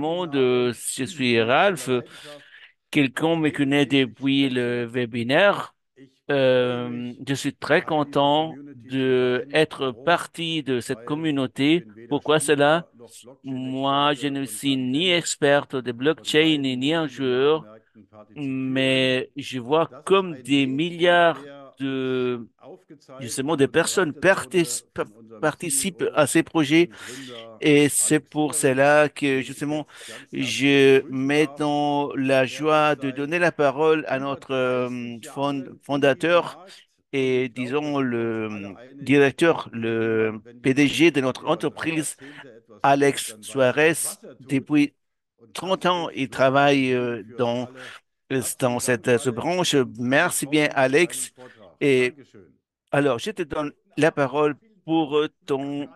monde. Je suis Ralph. Quelqu'un me connaît depuis le webinaire. Je suis très content de être partie de cette communauté. Pourquoi cela? Moi, je ne suis ni expert de blockchain ni un joueur, mais je vois comme des milliards de justement des personnes participent à ces projets et c'est pour cela que justement je mets dans la joie de donner la parole à notre fondateur et disons le directeur, le PDG de notre entreprise, Alex Suarez. Depuis 30 ans, il travaille dans cette branche. Merci bien, Alex. Et alors, je te donne la parole pour ton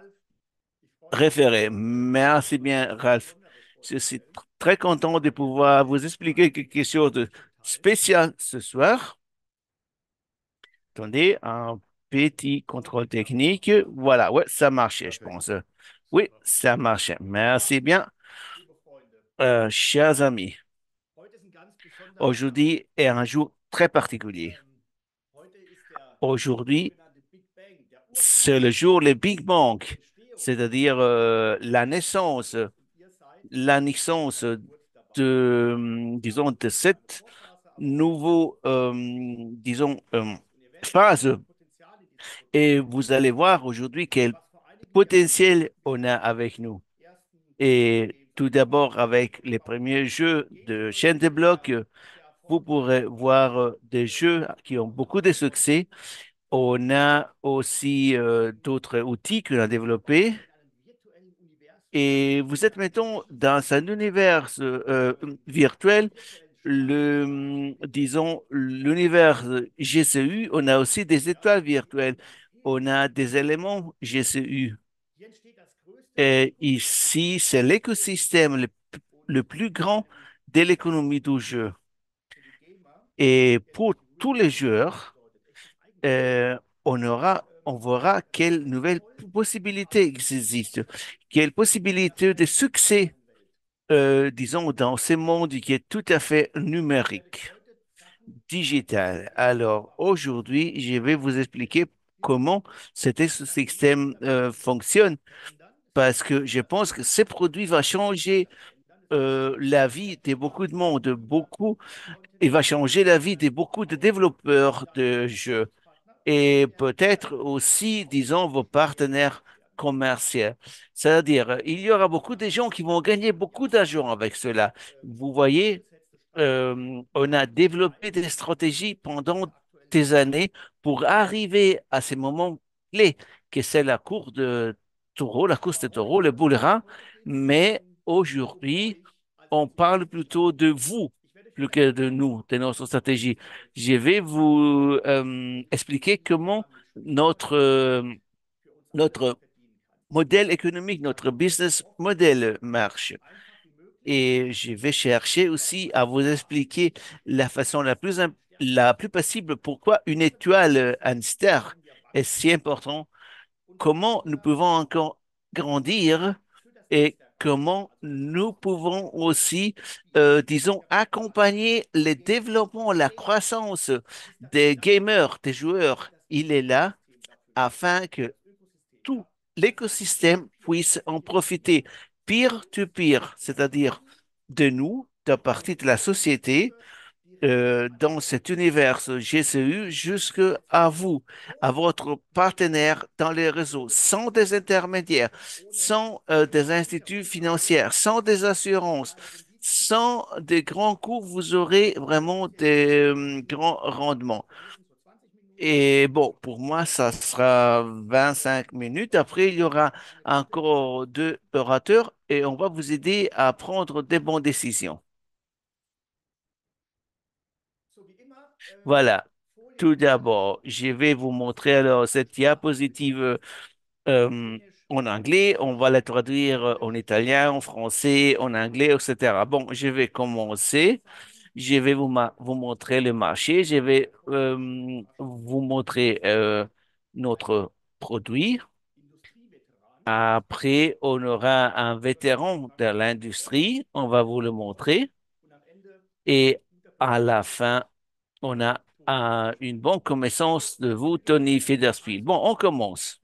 référé. Merci bien, Ralph. Je suis très content de pouvoir vous expliquer quelque chose de spécial ce soir. Attendez, un petit contrôle technique. Voilà, ouais, ça marchait, je pense. Oui, ça marchait. Merci bien. Chers amis, aujourd'hui est un jour très particulier. Aujourd'hui, c'est le jour le Big Bang, c'est-à-dire la naissance de, disons, de cette nouveau, disons, phase. Et vous allez voir aujourd'hui quel potentiel on a avec nous. Et tout d'abord, avec les premiers jeux de chaîne de blocs, vous pourrez voir des jeux qui ont beaucoup de succès. On a aussi d'autres outils qu'on a développés. Et vous êtes, mettons, dans un univers virtuel, disons, l'univers GCU, on a aussi des étoiles virtuelles. On a des éléments GCU. Et ici, c'est l'écosystème le plus grand de l'économie du jeu. Et pour tous les joueurs, on verra quelles nouvelles possibilités existent, quelles possibilités de succès, disons, dans ce monde qui est tout à fait numérique, digital. Alors, aujourd'hui, je vais vous expliquer comment ce système fonctionne, parce que je pense que ce produit va changer la vie de beaucoup de monde, il va changer la vie de beaucoup de développeurs de jeux et peut-être aussi, disons, vos partenaires commerciaux. C'est-à-dire, il y aura beaucoup de gens qui vont gagner beaucoup d'argent avec cela. Vous voyez, on a développé des stratégies pendant des années pour arriver à ces moments clés, que c'est la course de taureau, la course de taureau, le bull run. Mais aujourd'hui, on parle plutôt de vous plus que de nous, de notre stratégie. Je vais vous expliquer comment notre modèle économique, notre business model marche. Et je vais chercher aussi à vous expliquer la façon la plus possible pourquoi une étoile, une star, est si important, comment nous pouvons encore grandir et comment nous pouvons aussi, disons, accompagner le développement, la croissance des gamers, des joueurs. Il est là afin que tout l'écosystème puisse en profiter peer-to-peer, c'est-à-dire de nous, de partie de la société, dans cet univers GCU, jusqu'à vous, à votre partenaire dans les réseaux, sans des intermédiaires, sans des instituts financiers, sans des assurances, sans des grands coûts, vous aurez vraiment des grands rendements. Et bon, pour moi, ça sera 25 minutes. Après, il y aura encore deux orateurs et on va vous aider à prendre des bonnes décisions. Voilà. Tout d'abord, je vais vous montrer alors cette diapositive euh, en anglais. On va la traduire en italien, en français, en anglais, etc. Bon, je vais commencer. Je vais vous montrer le marché. Je vais vous montrer notre produit. Après, on aura un vétéran de l'industrie, on va vous le montrer. Et à la fin, on a une bonne connaissance de vous, Tony Federspiel. Bon, on commence.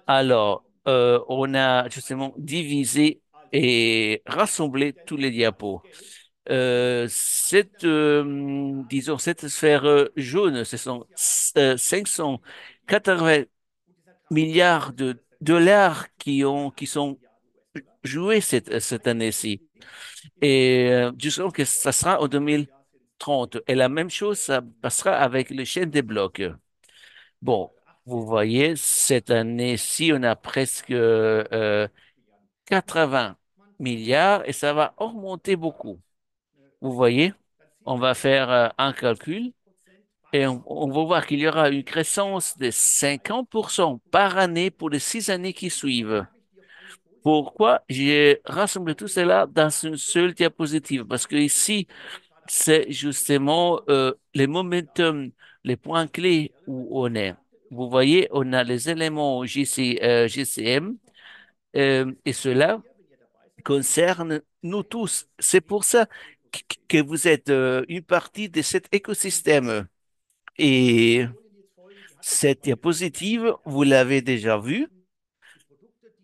Alors, on a justement divisé et rassemblé tous les diapos. Disons, cette sphère jaune, ce sont 580 milliards de dollars qui sont joués cette année-ci. Et disons que ça sera en 2030. Et la même chose, ça passera avec le chaîne des blocs. Bon, vous voyez, cette année-ci, on a presque 80 milliards et ça va augmenter beaucoup. Vous voyez, on va faire un calcul et on va voir qu'il y aura une croissance de 50% par année pour les 6 années qui suivent. Pourquoi j'ai rassemblé tout cela dans une seule diapositive? Parce que ici, c'est justement les momentum, les points clés où on est. Vous voyez, on a les éléments GCM et cela concerne nous tous. C'est pour ça que vous êtes une partie de cet écosystème. Et cette diapositive, vous l'avez déjà vue,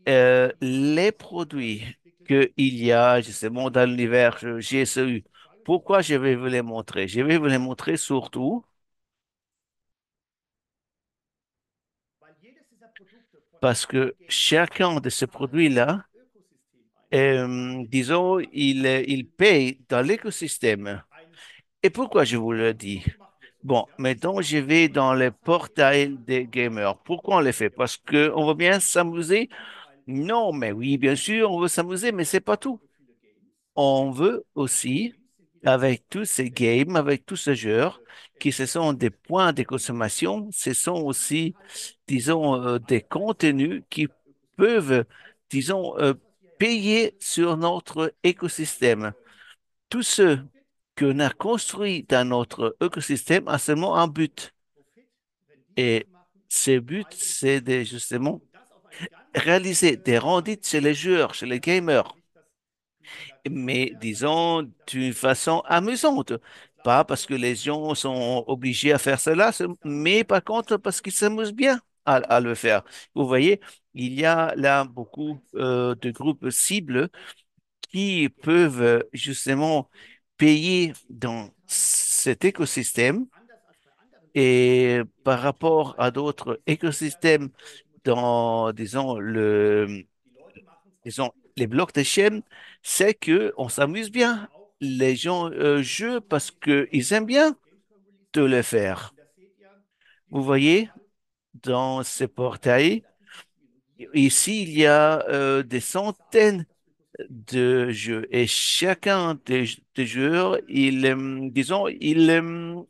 les produits qu'il y a justement dans l'univers GSEU. Pourquoi je vais vous les montrer? Je vais vous les montrer surtout parce que chacun de ces produits-là, disons, il paye dans l'écosystème. Et pourquoi je vous le dis? Bon, maintenant, je vais dans le portail des gamers. Pourquoi on le fait? Parce qu'on veut bien s'amuser? Non, mais oui, bien sûr, on veut s'amuser, mais c'est pas tout. On veut aussi, avec tous ces games, avec tous ces jeux, qui ce sont des points de consommation, ce sont aussi, disons, des contenus qui peuvent, disons, payer sur notre écosystème. Tout ce qu'on a construit dans notre écosystème a seulement un but. Et ce but, c'est de justement réaliser des rendus chez les joueurs, chez les gamers, mais disons d'une façon amusante. Pas parce que les gens sont obligés à faire cela, mais par contre parce qu'ils s'amusent bien à le faire. Vous voyez, il y a là beaucoup de groupes cibles qui peuvent justement payer dans cet écosystème et par rapport à d'autres écosystèmes dans, disons, les blocs de chaîne, c'est que on s'amuse bien. Les gens jouent parce qu'ils aiment bien de le faire. Vous voyez, dans ce portail, ici, il y a des centaines de jeux et chacun des joueurs, disons, il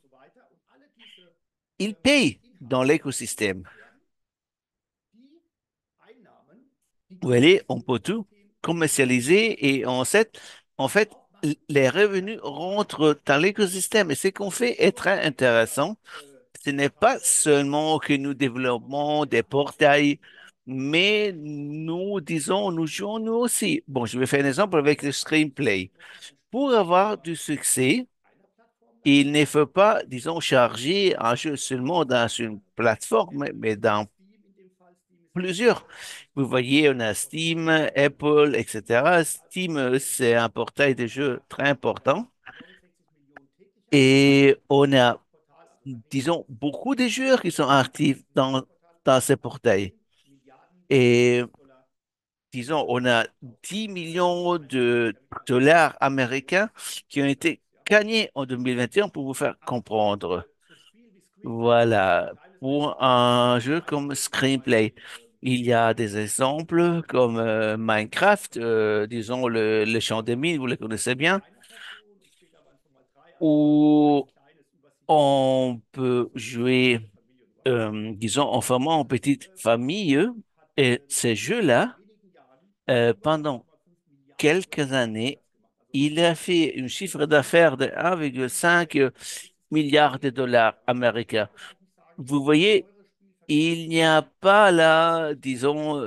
paye dans l'écosystème. Vous voyez, on peut tout commercialiser et en fait, les revenus rentrent dans l'écosystème et ce qu'on fait est très intéressant. Ce n'est pas seulement que nous développons des portails, mais nous disons, nous jouons nous aussi. Bon, je vais faire un exemple avec le screenplay. Pour avoir du succès, il ne faut pas, disons, charger un jeu seulement dans une plateforme, mais dans plusieurs. Vous voyez, on a Steam, Apple, etc. Steam, c'est un portail de jeux très important. Et on a, disons, beaucoup de joueurs qui sont actifs dans ce portail. Et disons, on a 10 millions de dollars américains qui ont été gagnés en 2021 pour vous faire comprendre. Voilà, pour un jeu comme Screenplay. Il y a des exemples comme Minecraft, disons le champ des mines, vous le connaissez bien, où on peut jouer, disons, en formant en petite famille. Et ces jeux-là, pendant quelques années, il a fait un chiffre d'affaires de 1,5 milliard de dollars américains. Vous voyez, Il n'y a pas là, disons,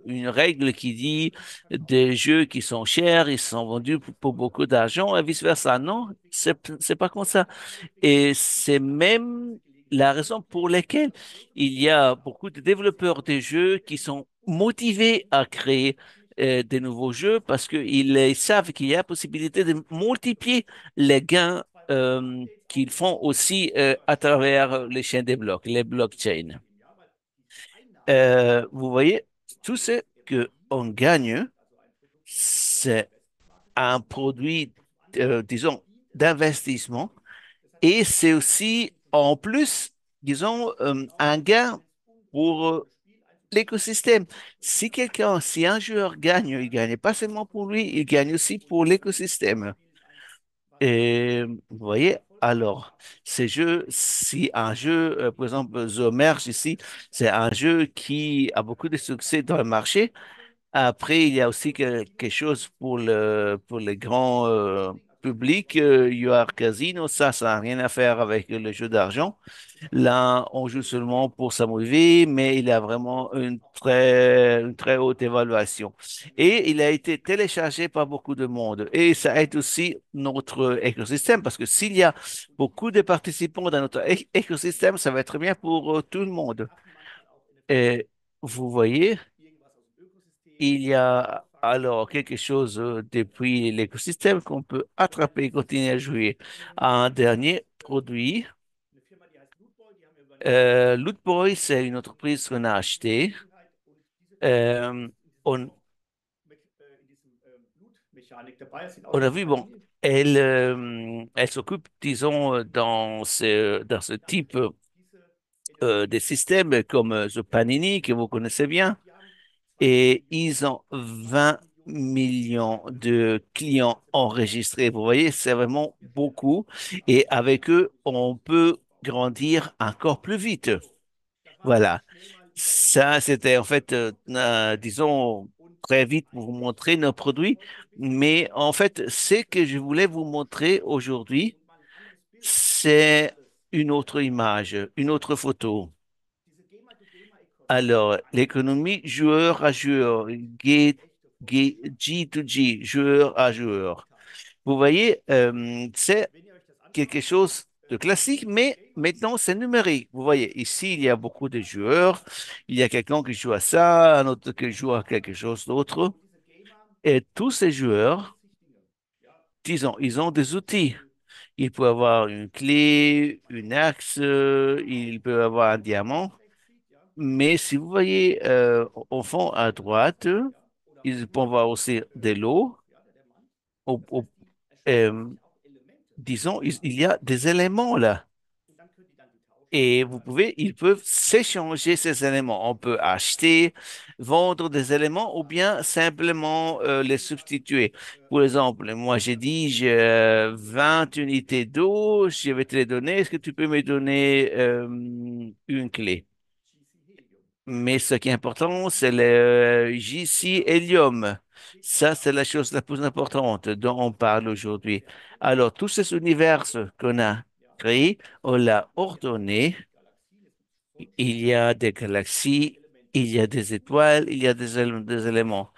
une règle qui dit des jeux qui sont chers, ils sont vendus pour beaucoup d'argent et vice-versa. Non, c'est pas comme ça. Et c'est même la raison pour laquelle il y a beaucoup de développeurs de jeux qui sont motivés à créer des nouveaux jeux parce qu'ils savent qu'il y a possibilité de multiplier les gains qu'ils font aussi à travers les chaînes des blocs, les blockchains. Vous voyez, tout ce que on gagne, c'est un produit, disons, d'investissement et c'est aussi, en plus, disons, un gain pour l'écosystème. Si un joueur gagne, il gagne pas seulement pour lui, il gagne aussi pour l'écosystème. Et vous voyez, alors, ces jeux, si un jeu, par exemple, Zomerge ici, c'est un jeu qui a beaucoup de succès dans le marché. Après, il y a aussi quelque chose pour le grand public. You Are Casino, ça n'a rien à faire avec le jeu d'argent. Là, on joue seulement pour s'amuser, mais il a vraiment une très haute évaluation. Et il a été téléchargé par beaucoup de monde. Et ça aide aussi notre écosystème, parce que s'il y a beaucoup de participants dans notre écosystème, ça va être bien pour tout le monde. Et vous voyez, il y a alors quelque chose depuis l'écosystème qu'on peut attraper et continuer à jouer. Un dernier produit. Loot Boy, c'est une entreprise qu'on a achetée. Euh, on, on a vu, bon, elle s'occupe, disons, dans ce type de système comme The Panini, que vous connaissez bien, et ils ont 20 millions de clients enregistrés. Vous voyez, c'est vraiment beaucoup. Et avec eux, on peut grandir encore plus vite. Voilà. Ça, c'était en fait, disons, très vite pour vous montrer nos produits. Mais en fait, ce que je voulais vous montrer aujourd'hui, c'est une autre image, une autre photo. Alors, l'économie joueur à joueur, G2G, joueur à joueur. Vous voyez, c'est quelque chose de classique, mais maintenant c'est numérique. Vous voyez, ici, il y a beaucoup de joueurs. Il y a quelqu'un qui joue à ça, un autre qui joue à quelque chose d'autre. Et tous ces joueurs, disons, ils ont des outils. Il peut avoir une clé, une axe, il peut avoir un diamant. Mais si vous voyez au fond à droite, ils peuvent avoir aussi de l'eau. Au- au- euh, disons, il y a des éléments là. Et ils peuvent s'échanger ces éléments. On peut acheter, vendre des éléments ou bien simplement les substituer. Pour exemple, moi j'ai dit, j'ai 20 unités d'eau, je vais te les donner. Est-ce que tu peux me donner une clé? Mais ce qui est important, c'est le JC Helium. Ça, c'est la chose la plus importante dont on parle aujourd'hui. Alors, tous ces univers qu'on a créés, on l'a ordonné. Il y a des galaxies, il y a des étoiles, il y a des éléments.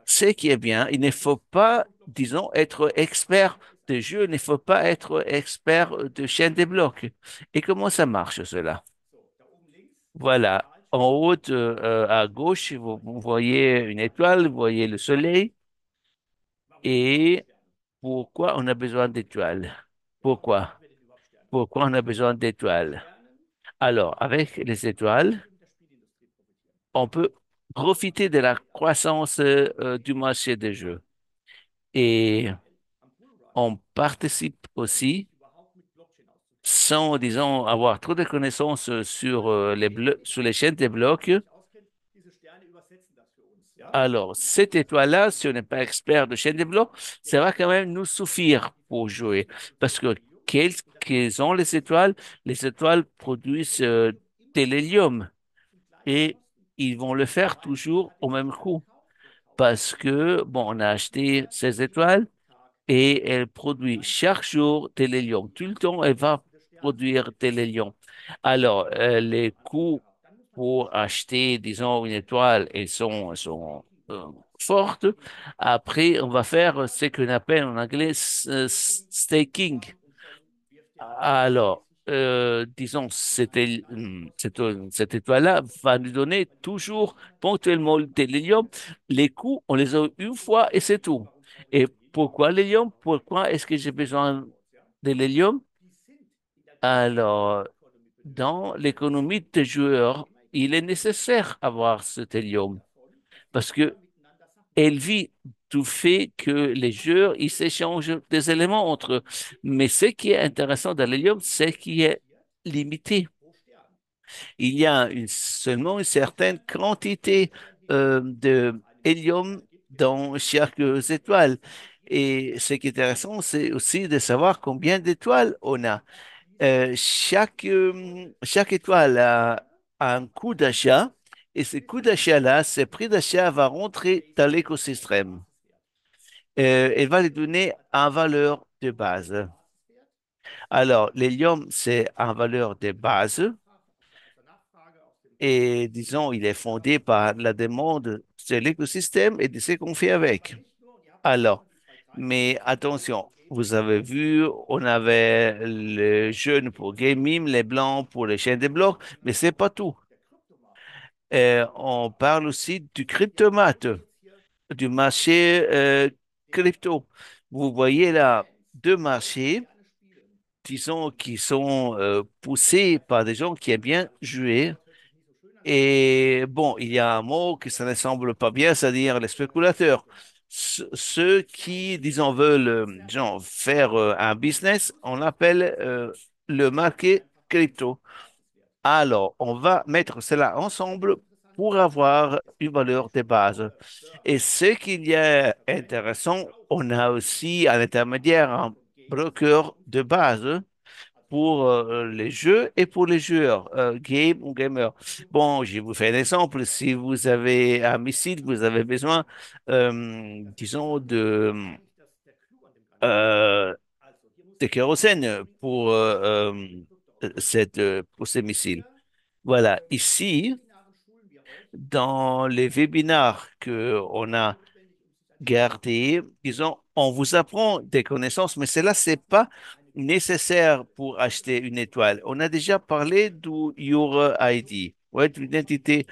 Ce qui est bien, il ne faut pas, disons, être expert de jeu, il ne faut pas être expert de chaîne des blocs. Et comment ça marche, cela? Voilà. En haut, à gauche, vous voyez une étoile, vous voyez le soleil. Et pourquoi on a besoin d'étoiles? Pourquoi? Pourquoi on a besoin d'étoiles? Alors, avec les étoiles, on peut profiter de la croissance du marché des jeux. Et on participe aussi sans, disons, avoir trop de connaissances sur sur les chaînes des blocs. Alors, cette étoile-là, si on n'est pas expert de chaîne de blocs, ça va quand même nous suffire pour jouer. Parce que quelles sont les étoiles? Les étoiles produisent de l'hélium et ils vont le faire toujours au même coup. Parce que, bon, on a acheté ces étoiles et elles produisent chaque jour de l'hélium. Tout le temps, elles vont produire de l'hélium. Alors, les coûts pour acheter, disons, une étoile, sont fortes. Après, on va faire ce qu'on appelle en anglais staking. Alors, disons, cette étoile-là va nous donner toujours ponctuellement de l'hélium. Les coûts, on les a une fois et c'est tout. Et pourquoi l'hélium? Pourquoi est-ce que j'ai besoin de l'hélium? Alors, dans l'économie des joueurs, il est nécessaire d'avoir cet hélium parce que elle vit du fait que les joueurs, ils s'échangent des éléments entre eux. Mais ce qui est intéressant dans l'hélium, c'est qu'il est limité. Il y a seulement une certaine quantité de hélium dans chaque étoile. Et ce qui est intéressant, c'est aussi de savoir combien d'étoiles on a. Chaque étoile a un coût d'achat et ce coût d'achat-là, ce prix d'achat va rentrer dans l'écosystème. Elle va lui donner en valeur de base. Alors, l'hélium, c'est en valeur de base et disons, il est fondé par la demande de l'écosystème et de ce qu'on fait avec. Alors, mais attention, vous avez vu, on avait les jeunes pour gaming, les blancs pour les chaînes de blocs, mais c'est pas tout. On parle aussi du cryptomate, du marché crypto. Vous voyez là deux marchés, disons, qui sont poussés par des gens qui aiment bien jouer. Et bon, il y a un mot qui ça ne semble pas bien, c'est-à-dire les spéculateurs. Ceux qui, disons, veulent disons, faire un business, on appelle le marché crypto. Alors, on va mettre cela ensemble pour avoir une valeur de base. Et ce qu'il y a intéressant, on a aussi à l'intermédiaire un broker de base pour les jeux et pour les joueurs, game ou gamer. Bon, je vous fais un exemple. Si vous avez un missile, vous avez besoin, disons, euh, de kérosène pour ces missiles. Voilà, ici, dans les webinaires que on a gardés, disons, on vous apprend des connaissances, mais cela, c'est pas nécessaire pour acheter une étoile. On a déjà parlé du Your ID, ouais, de l'identité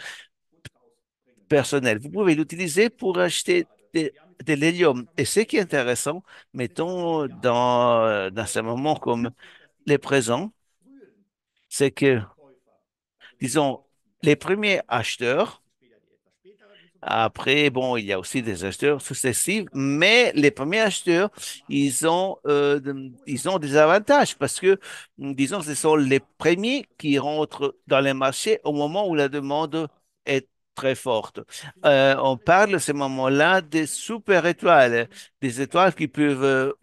personnelle. Vous pouvez l'utiliser pour acheter de l'hélium. Et ce qui est intéressant, mettons dans ce moment comme les présents, c'est que, disons, les premiers acheteurs. Après, bon, il y a aussi des acheteurs successifs, mais les premiers acheteurs, ils ont des avantages parce que, disons, ce sont les premiers qui rentrent dans les marchés au moment où la demande est très forte. On parle à ce moment-là des super étoiles, des étoiles qui peuvent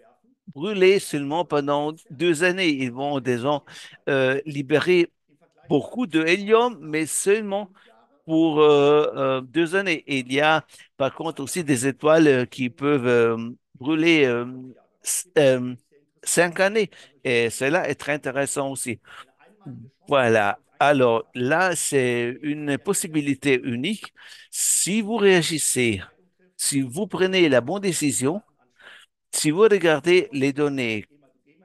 brûler seulement pendant 2 années. Ils vont, disons, libérer beaucoup de hélium, mais seulement pour 2 années. Et il y a par contre aussi des étoiles qui peuvent brûler 5 années. Et cela est très intéressant aussi. Voilà. Alors là, c'est une possibilité unique. Si vous réagissez, si vous prenez la bonne décision, si vous regardez les données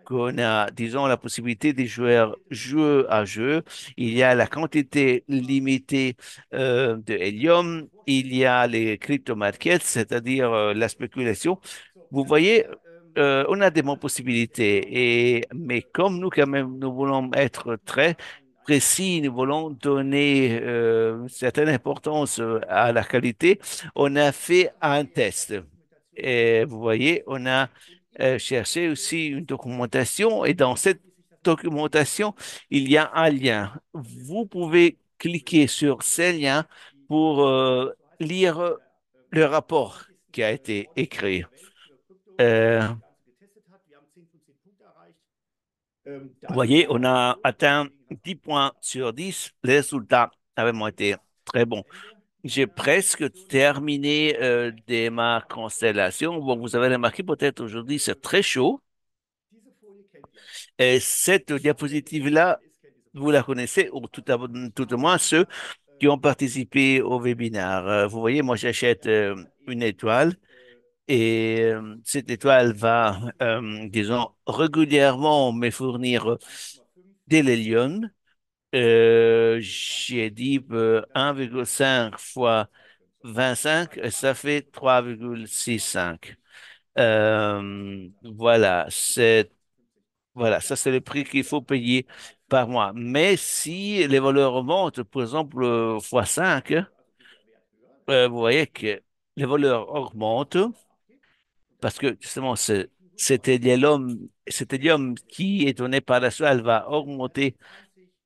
qu'on a, disons, la possibilité de jouer jeu à jeu. Il y a la quantité limitée de hélium. Il y a les crypto markets, c'est-à-dire la spéculation. Vous voyez, on a des bonnes possibilités. Mais comme nous, quand même, nous voulons être très précis, nous voulons donner une certaine importance à la qualité, on a fait un test. Et vous voyez, on a cherché aussi une documentation et dans cette documentation, il y a un lien. Vous pouvez cliquer sur ce lien pour lire le rapport qui a été écrit. Euh, Vous voyez, on a atteint 10 points sur 10. Les résultats avaient été très bons. J'ai presque terminé de ma constellation. Bon, vous avez remarqué peut-être aujourd'hui, c'est très chaud. Et cette diapositive-là, vous la connaissez, ou tout au moins ceux qui ont participé au webinaire. Vous voyez, moi, j'achète une étoile et cette étoile va, disons, régulièrement me fournir de l'hélium. J'ai dit 1,5 fois 25, ça fait 3,65. Voilà, ça c'est le prix qu'il faut payer par mois. Mais si les valeurs remontent, par exemple, fois 5, vous voyez que les valeurs augmentent parce que justement, cet hélium qui est donné par la soie, elle va augmenter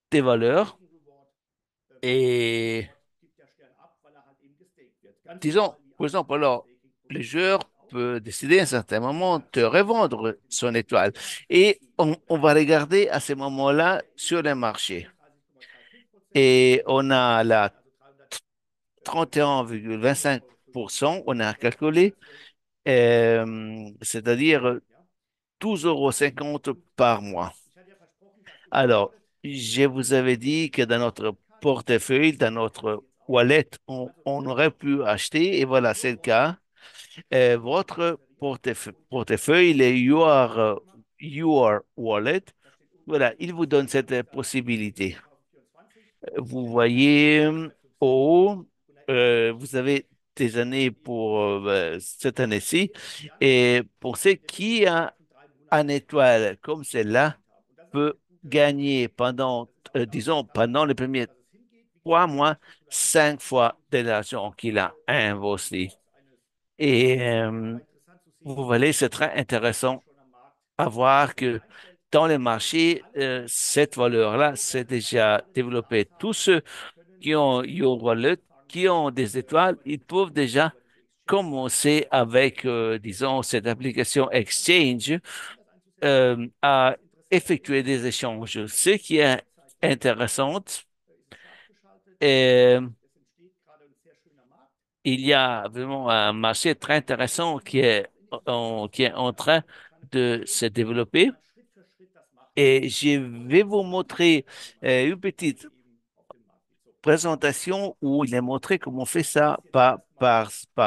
tes valeurs. Et disons, par exemple, alors, le joueur peut décider à un certain moment de revendre son étoile. Et on va regarder à ce moment-là sur le marché. Et on a la 31,25%, on a calculé, c'est-à-dire 12,50 € par mois. Alors, je vous avais dit que dans notre portefeuille, dans notre wallet, on aurait pu acheter, et voilà, c'est le cas. Votre portefeuille, le Your Wallet, voilà, il vous donne cette possibilité. Vous voyez au haut, vous avez des années pour cette année-ci. Et pour ceux qui a une étoile comme celle-là, peut gagner pendant, disons, pendant les premiers 3 mois, 5 fois de l'argent qu'il a investi. Et vous voyez, c'est très intéressant à voir que dans les marchés, cette valeur-là s'est déjà développée. Tous ceux qui ont Your Wallet, qui ont des étoiles, ils peuvent déjà commencer avec, disons, cette application Exchange à effectuer des échanges. Ce qui est intéressant, et il y a vraiment un marché très intéressant qui est en train de se développer. Et je vais vous montrer une petite présentation où il est montré comment on fait ça par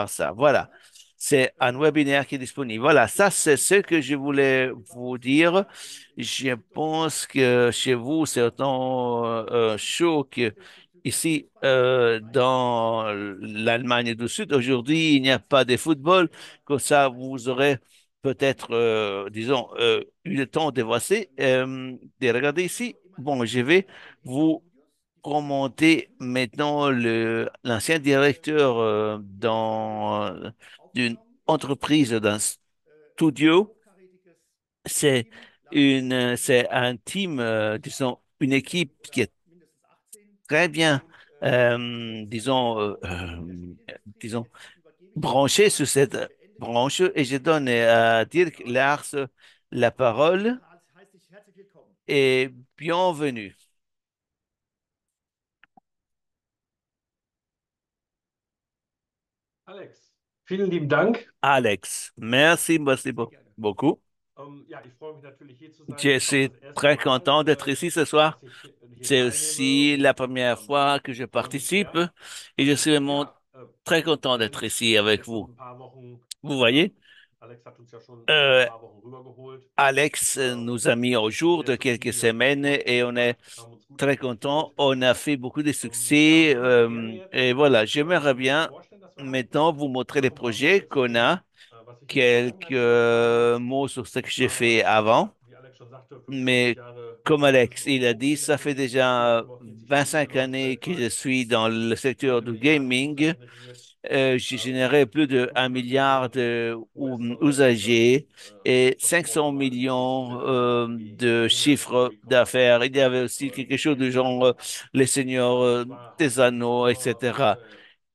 ça. Voilà. C'est un webinaire qui est disponible. Voilà, ça c'est ce que je voulais vous dire. Je pense que chez vous, c'est autant chaud que ici dans l'Allemagne du Sud. Aujourd'hui, il n'y a pas de football. Comme ça, vous aurez peut-être, disons, eu le temps de regarder ici. Bon, je vais vous remonter maintenant l'ancien directeur d'une entreprise, d'un studio. C'est un team, disons, une équipe qui est très bien, disons, disons, branchée sur cette branche. Et je donne à Dirk Lars la parole et bienvenue. Alex, vielen lieben Dank. Alex, merci beaucoup. Ja, ich freue mich natürlich hier zu sein. Je Ist auch suis das erste très Mal, content d'être ici ce soir. dass ich hier C'est teilnehme aussi la première fois que je participe ja, et je suis vraiment ja, très content d'être und ici wir sind avec jetzt noch vous. ein paar Wochen. Vous voyez, Alex hat uns ja schon vor ein euh, paar Wochen rübergeholt. Alex nous a mis au jour Sehr de quelques zufrieden, wir haben gute semaines et on est Vorstellungen gemacht, haben uns gut très content. orientiert. On a fait beaucoup de Ja, succès und ich würde gerne et jetzt voilà, j'aimerais ein bisschen bien vorstellen, dass wir haben. maintenant vous montrer les Noch ein paar projets Worte zu qu'on dem, a, was ich in der quelques Vergangenheit gemacht habe. mots sur ce que j'ai fait Aber avant. ja, wie Alex schon sagte, 25 Mais Jahre comme Business Alex, il a und dit, in der ça fait Gaming-Industrie, déjà 45 Spiele 25 gemacht années que je weltweit, suis dans le secteur viele du Milliarden Umsatz gaming. generiert, J'ai généré plus de 1 500 milliard Millionen de US-Dollar usagers et Support 500 gemacht für millions Spieleentwickler wie de Dune, chiffres Recall, d'affaires. Il y avait aussi quelque chose du genre les seigneurs ja, das war des hauptsächlich anneaux, aber etc.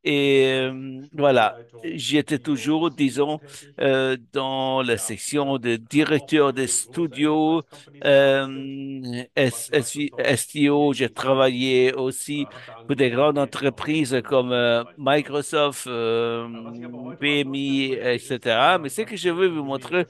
Et voilà, Spielleitung, j'étais toujours, Keyboards disons, tätig. dans la Ja, section de habe auch directeur de für große studio, Enterprise-Companies gearbeitet, was STO. J'ai wenig travaillé aussi habe da pour des angefangen grandes mit entreprises comme Automobilbereich gearbeitet. Microsoft, Was ich aber heute mal vorstellen PMI, möchte, ist etc. Mais ce que je veux vous montrer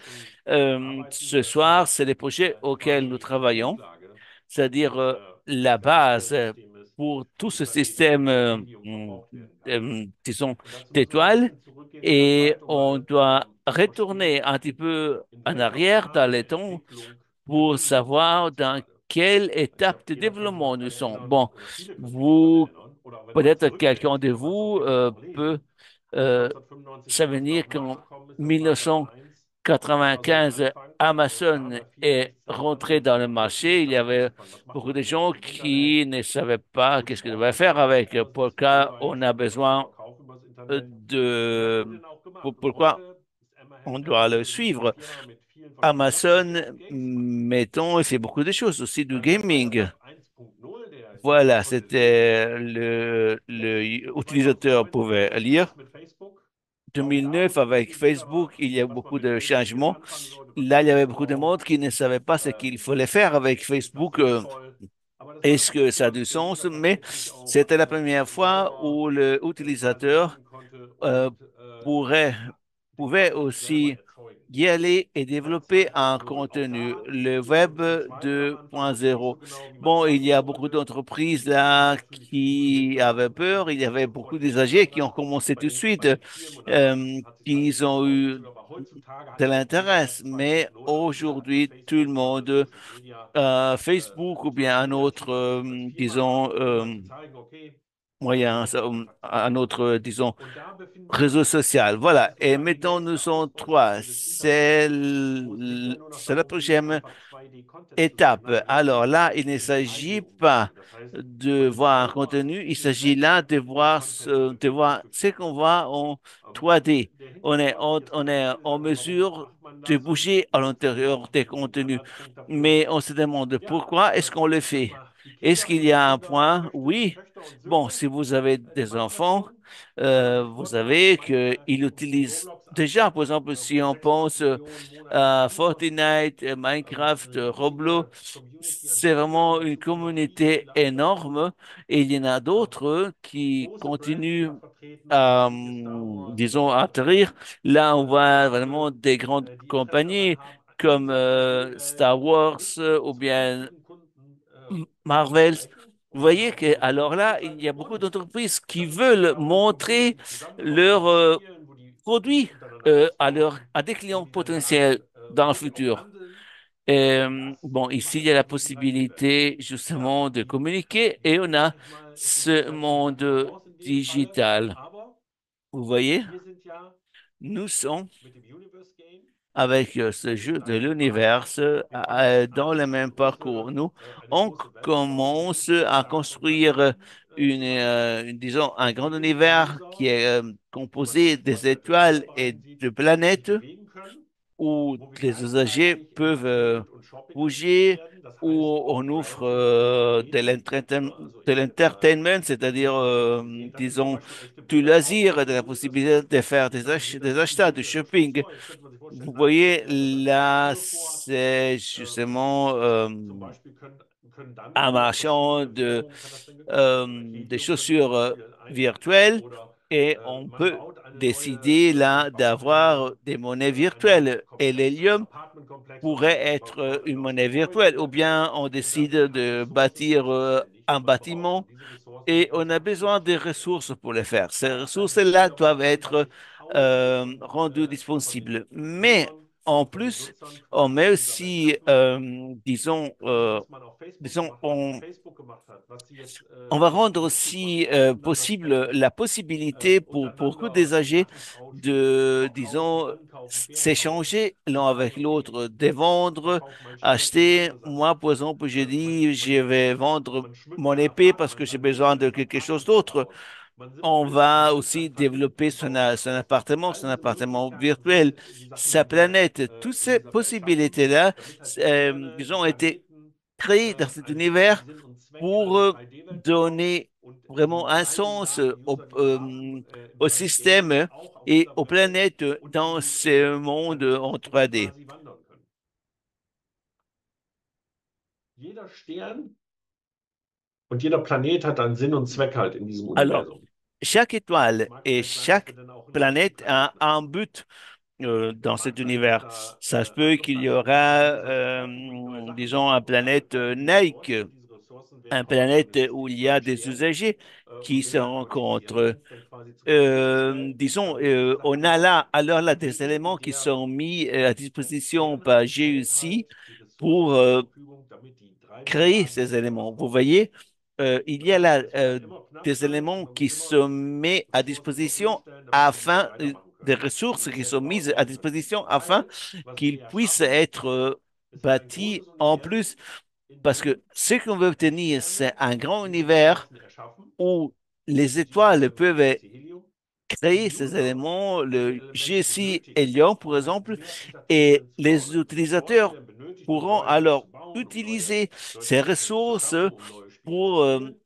Arbeiten ce soir, c'est les projets auxquels nous quasi die travaillons, Grundlage c'est-à-dire für la das ganze base System ist, pour tout die ce dann eben système, für Medium verbraucht werden kann. disons, Und dazu müssen wir ein d'étoiles. bisschen zurückgehen in der Et Zeit, um on mal doit zu retourner verstehen, un petit peu in en welcher arrière dans Phase le der temps Entwicklung pour befinden wir uns savoir jetzt dans gerade. quelle Ich étape glaube, de jeder kann sich développement nous daran sommes. erinnern, Bon, oder viele können sich daran vous, erinnern, oder wenn man peut-être quelqu'un zurückdenkt, de man kann es auf vous jeden Fall noch peut lesen, als euh, 1995 souvenir Amazon auf den Markt qu'en gekommen ist, das war Amazon 1, das war so der 1995, Anfang, Amazon aber viele est wissen heute rentré oder dans le wussten nicht marché. Il y damit avait anzufangen. Was macht beaucoup man de denn jetzt gens im Internet? qui ne savaient pas Gut, qu'est-ce qu'ils braucht devaient man faire gar nicht avec. mehr. Das ist Pourquoi Zero on Life, a was zu besoin verkaufen übers Internet. Und was de, wurde denn auch gemacht? Und pourquoi heute ist on doit le Amazon eine suivre. Riesenfirma mit vielen verschiedenen Sachen, die Amazon, auch Games macht. mettons, il fait beaucoup de choses, aussi du Dann hatten wir ja gaming. Web 1.0, der User Voilà, konnte lesen. c'était le Und utilisateur 2009 pouvait ging es lire. los mit Facebook. Auch da 2009, wusste avec wirklich Facebook, jeder, il y a was man beaucoup mit de Facebook jetzt changements. anfangen sollte, was Là, il y avait Facebook beaucoup de braucht. monde qui ne savait pas ce qu'il fallait faire avec Ist das Facebook. sinnvoll? Aber das war Est-ce que ça a für du den sens? User Mais tatsächlich auch c'était la première fois sauber où le quasi utilisateur lesen konnte euh, und pourrait, den pouvait Content selber aussi erzeugen. y aller et Web développer un 2.0, auch contenu, da le viele web wussten zwar am Anfang nicht 2.0. so genau, wie man es Bon, il y machen a beaucoup sollte. d'entreprises Es là war ziemlich früh qui avaient peur. Il y avait vor beaucoup dem d'usagers qui ont Standard commencé bei tout de suite, bei den Firmen und dann hat sich qui alles ont eu rausgezogen. Aber heutzutage de hat ja jeder l'intérêt. Web Mais 2.0, also jeder hat ja aujourd'hui, tout le Facebook oder alle monde, Social Media Facebook ou bien un Social Media autre, Tools als Firma, disons, um mal zu zeigen, okay, moyen, so kann man un verkaufen. autre, disons, Und da befinden wir uns réseau jetzt. social. Das Voilà. ist Et sozusagen die mettons, nous nächste sommes Ausbaustufe trois. des Internets, wo es nicht mehr nur noch C'est la darum geht, prochaine einfach 2D-Content zu sehen. étape. Nein, wir Alors befinden là, uns il ne in s'agit pas Drei-D-Umgebung. Das heißt, de man ist voir un selber contenu, il im s'agit Web là de und den voir Content, der de befindet sich voir ce dazwischen. qu'on voit en 3D. Der Hintergrund, jetzt On kann man est natürlich en sagen, warum mesure macht man de das und bouger à gibt es l'intérieur des einen guten contenus. Anhaltspunkt dafür. Mais on se demande Ja, pourquoi est-ce qu'on le fait? erstmal die Est-ce Kinder qu'il und y die a un User, point? Oui. Töchter und Bon, Söhne, si vous avez die des enfants, Minecraft-Nutzung. Die vous konnten am savez qu'ils meisten utilisent Roblox déjà, par anfangen, exemple, si wo on 600 pense Millionen monatliche à User haben. Fortnite, Minecraft, Eine Roblox, riesige Community an c'est Spielern, vraiment une dazu kommen noch viele, communauté viele andere énorme Tools. et il y en a d'autres qui Große Brands sind continuent da vertreten, also à, riesige Star Wars disons, atterrir. Là, on voit vraiment Marke, des grandes die Interesse daran compagnies haben, comme insgesamt eine Star Wars Produkte ou zu ihren bien Endkunden zu Marvels. erreichen. Vous Und die voyez haben auch que eine alors große là, il y Reichweite a beaucoup und d'entreprises qui das ist veulent ja auch eine montrer Community, die zusammenkommt, die leurs sich spielen, wo die sich produits untereinander austauschen, à des wo clients die dann potentiels sagen, dans le wo sie auch futur. handeln. Und Bon, das ici, macht il y a das la Unternehmen halt lebendig. possibilité Ja, justement de die communiquer et on Welt, a sag ich mal, ist ce sozusagen die monde Transparenz in dem Falle, digital. aber Vous voyez, wir sind ja nous sommes mit dem Universe Game avec ce im jeu de gleichen l'univers Parcours. Wir haben jetzt dans le même parcours. Nous, eine on große Welt geschaffen, commence à ja, und construire haben zusammen disons, un grand Systeme für univers qui User, est die man composé des étoiles et vorbereiten sieht, de die sich planètes bewegen können, où wo wir les usagers gleichzeitig peuvent Entertainment und Shopping anbieten bouger, werden. Das où heißt on auch offre Brands in Entertainment, also de in l'entertainment, c'est-à-dire, Meta ist zum disons, Beispiel echte du Bilder loisir, de la auflösen. possibilité de faire Ich sag mal, des Meta achats, City du Süd, das Shoe shopping. Store. Jetzt könnte man sich Vous vorstellen, Nike voyez, oder das là, Apple Store c'est justement zum Beispiel können dann un für marchand verschiedene Währungen kann das dann gekauft werden. Oder de Helium könnte zum chaussures Beispiel einlösen virtuelles oder et on man peut baut eine neue, décider là man baut d'avoir des monnaies ein neues virtuelles. Et Komplex, ein l'hélium Apartmentkomplex oder pourrait man être baut ein une neues monnaie Gebäude virtuelle, ou bien on und décide dafür hat de Ressourcen zur bâtir Verfügung gestellt, die un kann man brauchen. bâtiment Diese Ressourcen et sind on a besoin des infrastrukturell. ressources pour le faire. Ces Ja, dann gibt es ressources-là noch doivent Sachen, was être ich auch rendues von disponibles. den Mais Usern, en von den plus, Nutzern on met quasi dieser aussi, Welt was man auf Facebook disons, gemacht hat, was Facebook gemacht hat, was sie jetzt on va rendre in Zukunft aussi auch miteinander possible sprechen la possibilité pour que des untereinander âgés Sachen tauschen, de, verkaufen, disons, ankaufen, verkaufen s'échanger und l'un sagen, avec okay, l'autre, de ich vendre, verkaufe mein Schwert für acheter. meine Sachen. Moi, par exemple, je dis, je Man, vais vendre man schmückt mon sein épée parce que Apartment, j'ai sein besoin de virtuelles quelque chose Apartment d'autre. verbauen. On Will ein va aussi Windanzeigen développer bauen lassen. son All diese appartement Möglichkeiten virtuel, sind die Sachen, sa die wir planète. Toutes in ces dieser Welt schaffen, possibilités-là, damit halt jeder gerne disons, den ont été Planeten créées dans cet einen bestimmten univers Sinn und Zweck pour einer 3D-Welt bekommt donner vraiment un sens au système et aux planètes dans ce monde en 3D. Jeder Stern und jeder Planet hat einen Sinn und Zweck halt in diesem Alors, Universum. chaque étoile Mag et vielleicht sein, dass wir chaque dann auch einen guten planète Planet a un treffen. but dans Mag cet sein, dass univers. da Ça se peut andere qu'il y Planeten gibt, die aura, dieser brauchen, um neue Sachen disons, un aufzubauen. planète Vielleicht brauchen die Nike, Ressourcen und diese Ressourcen werden un verwandt in planète ein où System il y von a des Sternen. usagers Und qui wenn se dann solche Sterne rencontrent. sind, dann quasi zurückzuführen, Disons, dann sind die Sachen on a gebaut. là alors là Die des Dinge, in éléments qui der sont mis à der disposition Stern par halt stellt GEC halt die Ressourcen pour zur Verfügung, damit die créer Treibanlagen ces und so was éléments. Vous laufen können. voyez, il y Das a heißt, là es wird immer knapp des sein und éléments man qui muss sont immer mis à Ressourcen zur Verfügung disposition stellen, damit die Dinge afin, weitermachen des können und ressources die qui Welt sont mises à weiterbauen können. disposition afin Weil, was wir qu'ils ja puissent schaffen, être es wird ein bâtis großes en plus, Universum, in parce que dem ce qu'on veut die obtenir, c'est Sterne un grand diese univers Ressourcen erschaffen, où les étoiles beziehungsweise peuvent beziehungsweise Helium. créer Die ces User éléments, diese le Elemente GC benötigen, Helium, par um halt exemple, mehr et Entertainment zu bauen. les Also die Ressourcen utilisateurs werden benötigt, um pourront neue Sachen zu alors bauen, um neue utiliser solche ces Systeme zu ressources schaffen, um neue Spiele zu pour spielen.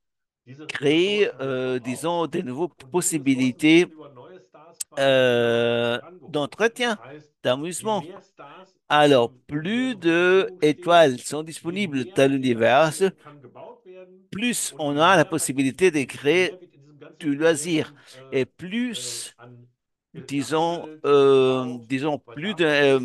Diese créer, Ressourcen werden verbraucht disons, de nouvelles und diese Ressourcen possibilités werden über neue Stars quasi wieder herangeholt. d'entretien, Das heißt, je d'amusement. mehr Stars Alors, im plus Universum zur de Verfügung stehen, étoiles sont je disponibles mehr dans l'univers, Entertainment kann gebaut werden plus und on a la possibilité de je créer mehr wird in diesem ganzen du loisir Universum et plus, an disons, gehandelt und verkauft, weil plus dafür ist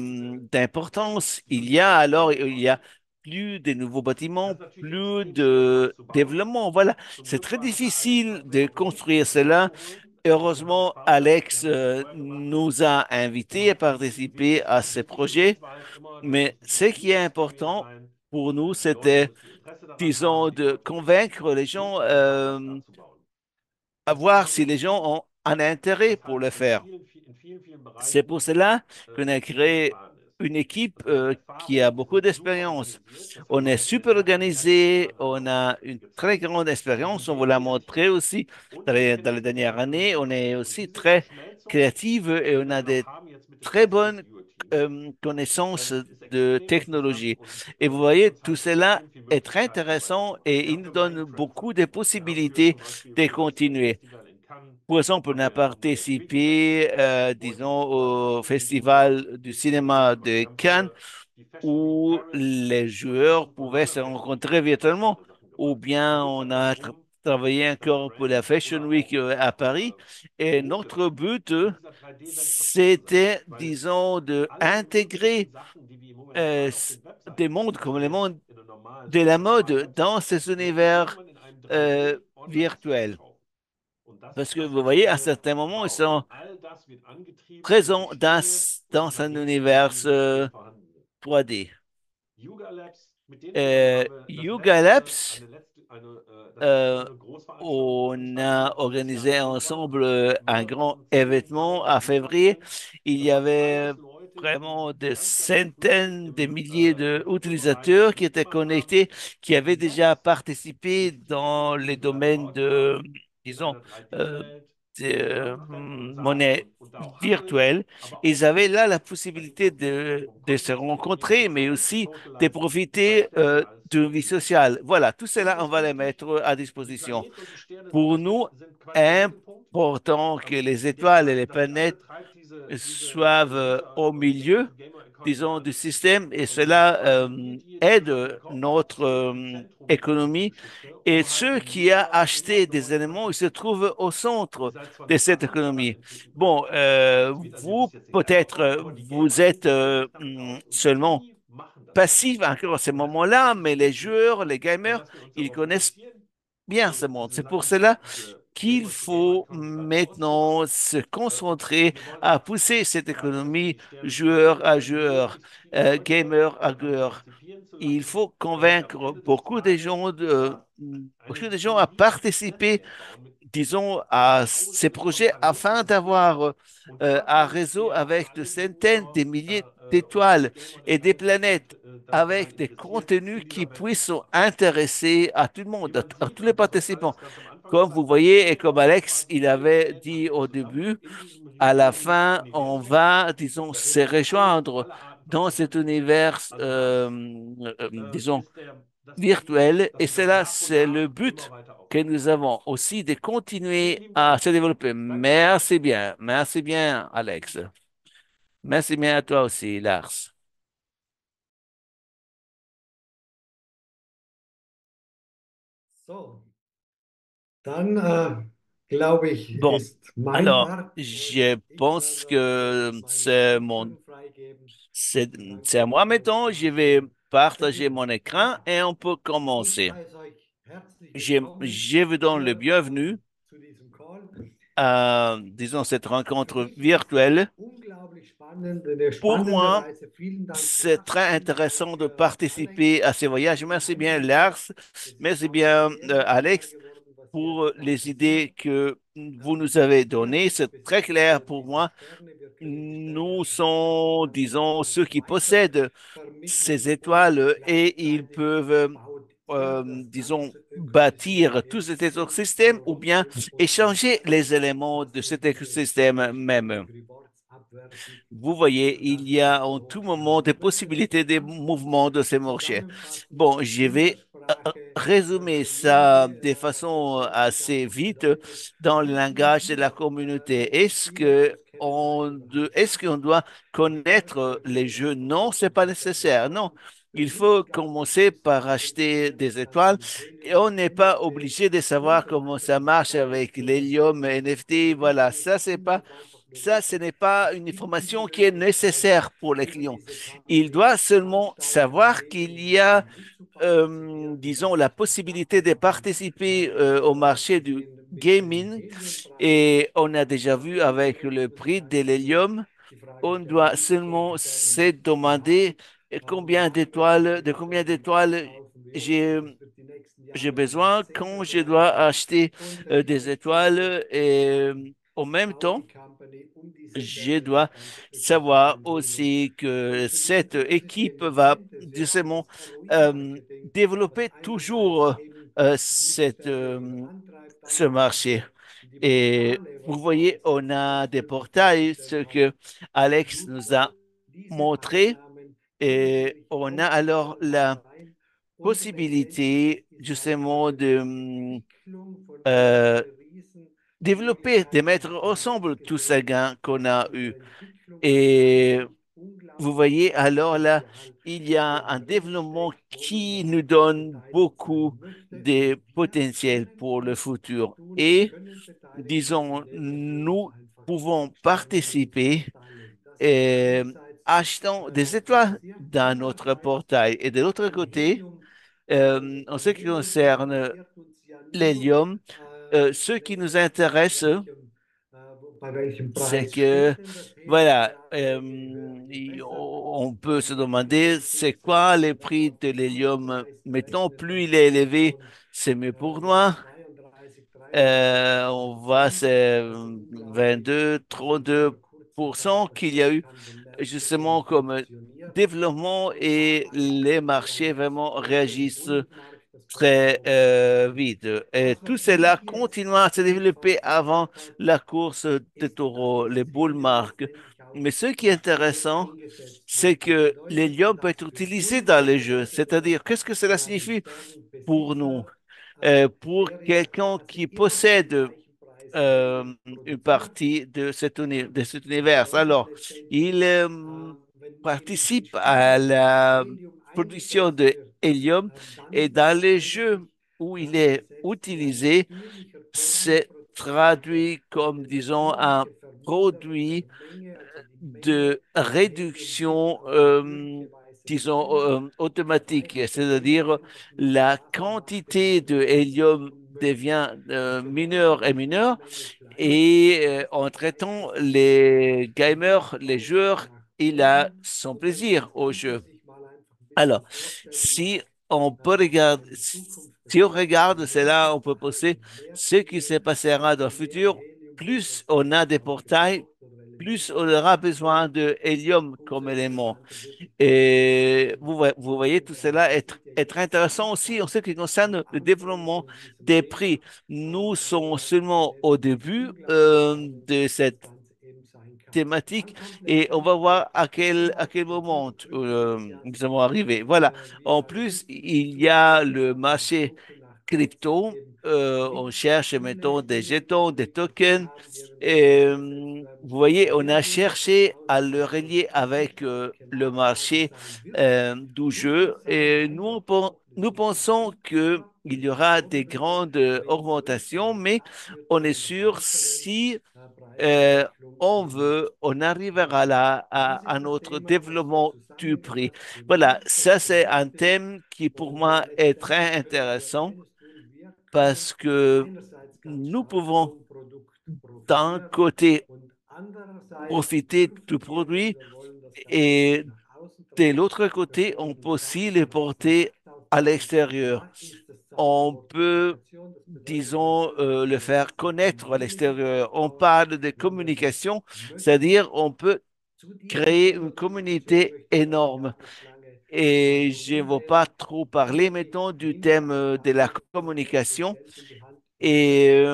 d'importance il y User a, halt alors Geld il y a bezahlen. plus de nouveaux Das bâtiments, ist natürlich plus extrem schwer, de sowas zu bauen. développement. Voilà, Zum c'est Glück très hat da Alex difficile was de weggeholt, construire cela. hervorgeholt. Wir haben Heureusement, Erfahrung damit, wir Alex haben das schon vorher gemacht. nous a invités à Und participer à ce wichtig für uns projet, war halt immer, das mais musste ce sehr qui est user-exprimiert important sein. pour nous, Die Leute c'était, müssen Interesse daran haben, disons, die de Leute müssen convaincre les Lust gens daran haben, das nachzubauen. à Deswegen voir haben wir si les gens geguckt, ont un intérêt dass pour halt le faire. in vielen C'est pour Bereichen cela qu'on a jeder créé erfahren ist. une équipe Das heißt, qui a Erfahrung, wir beaucoup sind super d'expérience. organisiert. Das haben On wir est auch in den super ersten organisé, Jahren on auch a une très gezeigt. grande Wir expérience, sind on vous l'a sehr montré effizient aussi und wir dans kennen les unsere dernières années. On Technologie. est Und aussi diese très Verschmelzung, créative et die on wir a dann auch des haben jetzt mit dem très Space bonnes Security, connaissances ist de extrem interessant technologie. und Et vous gibt voyez, uns tout halt cela extrem viele est très Möglichkeiten intéressant weiterzumachen. et Ja, il nous für donne Minecraft beaucoup de ja, für possibilités zum Beispiel de für das continuer. Festival in Cannes Par exemple, on haben a wir ein Quidditch-Match participé, disons, und au die Spieler Festival du gegeneinander cinéma gemacht. de Wir haben Cannes für die Fashion Week où Paris les und für joueurs Super pouvaient se Mario Fashion Week rencontrer Paris ganz virtuellement. viele Sachen Ou gemacht. Und bien da geht es on halt a darum, travaillé dass encore pour la Brands Fashion oder Week auch à Paris. Et Mode notre but, in dieser 3D-Welt vertreten sein. c'était, Weil disons, de alle möglichen intégrer Sachen, die wir im Moment euh, gerade auf den des Webseiten mondes comme le präsentieren, monde in einer normalen, de la normalen mode dans Webseite, ces werden wir univers irgendwann in einem euh, 3D-Online-Store virtuels. verkaufen. Und das Parce ist que das, vous was voyez, à wir certains moments, ils bauen. sont Und all das wird angetrieben durch die présents Sterne und die dans un Planeten, die univers in diesem Spiel vorhanden sind. 3D. Yuga Labs, mit denen zusammen haben wir Yuga Labs, das letzte Mal euh, eine Großveranstaltung on veranstaltet a gehabt dieses Jahr im organisé Februar. ensemble un Mehrere grand tausend, zehntausend événement Teilnehmer, à die da février. waren. Il y Das waren avait alles Leute, vraiment die des ganz früh centaines de milliers Computerbereich d'utilisateurs qui étaient mitgemacht haben. connectés, qui avaient Und déjà jetzt participé ist dans derjenige, les der domaines dort war, de, in disons, einer euh, 3D-Welt de zusammentreffen und sagen monnaie und da auch handeln, virtuelle. aber auch Ils avaient là la spielen. Da geht es possibilité um vom de se Context Clubbing rencontrer, bis mais hin zum aussi de Socializing. Das profiter stellen wir alles de zur vie Verfügung. sociale. Voilà, tout Uns cela, on ist va les wichtig, mettre à die disposition. Planeten und die Sterne Pour nous, sind quasi der Mittelpunkt. important que Also les jetzt étoiles et les das Ganze planètes treibt soient au milieu, Gamer Economy disons, an. du système et Und das ist cela quasi die Sachen aide gekauft hat, notre stehen im Zentrum dieser ganzen économie. Geschichte, Et um halt ceux den qui ont Usern immer acheté des neue éléments, ils Sachen se zu bieten. trouvent au Ihr centre seid zwar de nicht cette daran daran économie. Bon, interessiert, also ihr vous, müsst jetzt nicht selber peut-être, bauen, aber die vous Gamer sind êtes es, die sich daran aus und seulement die machen das halt. passif encore à ce Und deswegen moment-là, ist es mais les wichtig, joueurs, les gamers, dass wir uns ils darauf connaissent fokussieren, bien ce so monde. diese C'est pour Sachen, cela diese qu'il Gamer faut Economy weiter auszubauen. maintenant se concentrer Und wir wollen à halt pousser cette dass économie die Sterne zur joueur Verfügung à stellen, joueur, möglichst viele Leute gamer à daran joueur. partizipieren zu Il lassen, faut damit am convaincre Ende des Tages ja beaucoup eine de gens à Synergie participer, Netzwerk bauen mit disons, à ces Hunderttausenden von projets Planeten afin und Sternen d'avoir und un davon réseau wir avec de alle centaines de Bewohner milliers und alle d'étoiles Gamer des et des Planeten sind planètes daran avec des interessiert, contenus in qui dieser Welt puissent mitzumachen. intéresser à tout le Wie monde, man à sieht, tous les und das hat participants. Alex ganz am Anfang Comme vous gesagt, voyez et wir comme bauen Alex, quasi il jede avait Welt dit einzeln au zusammen début, in diesem à la riesigen fin, on Universum. va, disons, Da se werden alle, rejoindre alle Arten dans passieren. cet univers, Also das disons, ist der virtuelle et cela, nach und c'est le nach immer but weiter que aufbauen. nous avons aussi de continuer Vielen lieben à Dank. se développer. Danke dir. Merci bien, Alex. Merci bien à toi aussi, Lars. So, dann glaube ich, Bon, ist mein alors, Part. je Ich pense werde que meine Bildschirm freigeben. c'est, c'est à Danke moi vielmals, maintenant. Je vais Daniel. partager Bitte, mon écran ja, et on peut ich commencer. heiße euch herzlich Je, willkommen je vous donne le hier bienvenu zu diesem Call. à, disons, cette Für rencontre mich ist es virtuelle. eine Pour spannende moi, Reise. Vielen Dank, c'est Lars. très Vielen Dank, intéressant de Alex, participer à ces voyages. für die Merci bien, Einblicke. Lars. Es ist Merci ganz bien, elementar Alex, geworden, was ihr pour da les idées passiert. que vous nous avez Wir données. C'est très besitzen clair ja pour diese moi. Sterne. Wir können die Sterne Nous also sommes, weiterverwenden disons, und ceux qui weiter possèdent ces vermitteln und étoiles et ils gleichzeitig peuvent, baut ihr das disons, ganze bâtir Ökosystem tout cet in écosystème ou bien rund um uns échanger les herum, éléments de dass wir cet diese écosystème même. Angry Boards abwerfen Vous und voyez, il y dann a en tout dort moment des wenn wir das possibilités de ganz mouvement kurz de ces marchés. zusammenfassen Bon, je in der vais Sprache der résumer ça Gemeinde, de was façon hier assez zusammen vite bedeutet, dans le müssen langage de la wir, communauté. müssen wir das kennen Est-ce Weihnachtsmarkt. qu'on doit Das connaître erste les Feld jeux? auf Non, c'est pas unserem nécessaire. Sternenplan Non, il faut berichtet ganz commencer kurz par über den acheter des Sonnenstand étoiles im et on n'est Helium pas NFT obligé de savoir und so comment weiter ça und so marche fort. avec l'hélium NFT. Voilà, ça, ce n'est pas une Es gibt die information qui est Möglichkeit, nécessaire pour les über clients. diese Il doit seulement savoir qu'il y a, Veranstaltungen mitzupartizipieren. disons, la Es gab possibilité ja de auch ein participer au marché du gesehen mit dem gaming Heliumpreis. et on a Und déjà da vu avec wäre le prix de wahrscheinlich l'hélium, die on Fragestellung, doit wie viele seulement se Sterne wir demander haben, warum de combien d'étoiles kaufen wir uns. Und j'ai das wird die nächsten j'ai Jahre noch besoin sehr, quand je sehr dois acheter des unterscheiden. étoiles et en même temps, Audi Company diese je Sterne, das dois ganze savoir Ökosystem drumherum. aussi que Und für diese cette zusätzliche équipe va Elemente, sehr justement hartes euh, ROI-Marketing, das développer einerseits toujours eben diese Sterne wieder antreibt, ce andererseits marché. die Et Portale, vous was da voyez, alles on als a des Ausfüllmöglichkeiten portails, ce stellt, que Alex nous nutzen a diese montré, Einnahmen et zusätzlich on a aus alors unserem la Verein. Und letztendlich possibilité ist auch justement diese de Entwicklung von euh, Energy Riesen die développer, de Möglichkeit, mettre wir haben bereits ensemble tous ces gesehen, gains qu'on dass a eus. unsere Et Entwicklungsbranche vous unglaublich voyez, viel alors là, Potenzial il y a un développement drinsteckt, wo man qui nous gern donne beteiligt beaucoup sein möchte. Und de wir potentiel können pour le alles futur. tun, wir Et können beteiligt sein, disons, indem wir uns nous einfach pouvons participer Sternenriesen-Portale. Das ist euh, einerseits achetant des étoiles interessiert, dans notre andererseits portail. Et de l'autre beim côté, Helium. en Beim ce qui Helium concerne interessiert uns ja nur l'hélium, ce qui nous letztendlich, intéresse, bei welchem c'est Preis que, steht denn das Helium voilà, gerade, je höher, je besser. on peut se Je demander c'est beziehe zum quoi le Beispiel prix auf de den l'hélium. Kaufpreis, Maintenant, wird plus dann il est élevé, schon c'est mieux pour ja, nous. 32, 33.000 On voit sein. c'est Also unglaublich, 22, was in so einer kurzen Zeit 32% qu'il y a passieren eu kann, wenn Märkte justement eben comme funktionieren. développement Und da et les marchés als vraiment Große im réagissent Honigmarkt das Beste très rauszuholen. vite. Et Das, tout was mich cela jetzt continue à se développer unfassbar avant gefreut hat, la course de ist, dass taureau, les dieses bull Helium marques. letztendlich auch Mais ce qui est in Spielen intéressant, eingesetzt c'est wird. Das que bedeutet, l'hélium man peut darf être sich utilisé ruhig dans les jeux. vorstellen, C'est-à-dire, qu'est-ce que cela für einen signifie pour nous? Sternenbesitzer, Pour der quelqu'un quasi qui immer zu dem possède gleichen Preis Helium une produziert. partie de de cet Das univers. bedeutet Alors, il letztendlich, participe in à Spielen, wo la Helium production eingesetzt de wird, hélium et dann dans les jeux letztendlich où il est freigesetzt wie ein utilisé, natürlicher c'est Thermoprozess traduit comme, der disons, un natürliche Verminderer der produit Menge, also die Menge de an Helium ist réduction, auf natürliche Weise disons, kleiner. Das automatique. heißt, der Mensch C'est-à-dire, einfach mit la Wassermacht quantité de reduziert hélium und devient je mineure et mehr die mineure. Menge kleiner ist, Et en desto traitant leichter wird es. les Und hier gamers, les Ausblick joueurs, nach il a oben son und wenn man plaisir das au Ganze jeu. sich mal einfach ein Alors, bisschen vorstellen si mag, on peut regarder, eine Zukunft si on betrachtet, je regarde mehr cela, on peut penser Sicherheit, mehr ce qui se Sicherheit, passera dans le je mehr futur. Helium wird Plus on a des letztendlich portails, gebraucht oder plus Elemente. on aura besoin Und de hélium comme umso élément. interessanter wird es dann Et vous voyez in tout der cela es être, ist ja être jetzt intéressant ganz, aussi en ce ganz qui am concerne le Anfang développement von diesem des Thema, prix. Nous sommes wo seulement au es début unglaublich spannend de das cette Ganze eben sein thématique et on va voir à quel moment nous allons arriver. Voilà. En plus, il y a le marché crypto. On cherche, mettons, des jetons, des tokens. Et, vous voyez, on a cherché à le relier avec le marché du jeu. Et nous, nous pensons que il y aura des grandes augmentations, mais on est sûr si euh, on arrivera là à notre développement du prix. Voilà, ça c'est un thème qui pour moi est très intéressant parce que nous pouvons d'un côté profiter du produit et de l'autre côté, on peut aussi les porter à l'extérieur. On peut, disons, le faire connaître à l'extérieur. On parle de communication, c'est-à-dire on peut créer une communauté énorme. Et je ne veux pas trop parler, mettons, du thème de la communication. Et